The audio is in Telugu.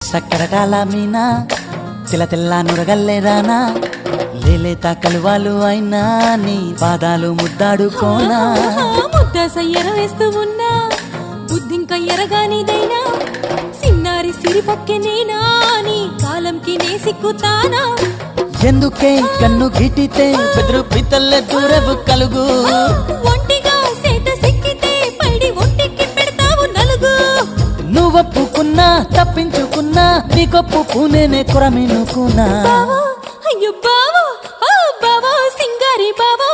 సక్కరటాల మీనా తెల్ల తెల్ల నురగల్లే రానా లేలేత కలువాలు అయినా నీ పాదాలు ముద్దాడుకోనా ముద్ద సయ్యర వేస్తూ ఉన్నా బుద్ధింక ఎరగానిదైనా సిన్నారి సిరిపక్కె నేనా నీ కాలంకి నే సిక్కుతానా ఎందుకే కన్ను గిటితే బెదురు పితల్లే దూరవు కలుగు ఒంటిగా సేత సిక్కితే పైడి ఒంటికి పెడతావు నలుగు నువ్వొప్పుకున్నా తప్పించుకున్నా నీకొప్పు పూనేనే కురమినుకున్నా బావో అయ్యో బావో బావో సింగారి బావో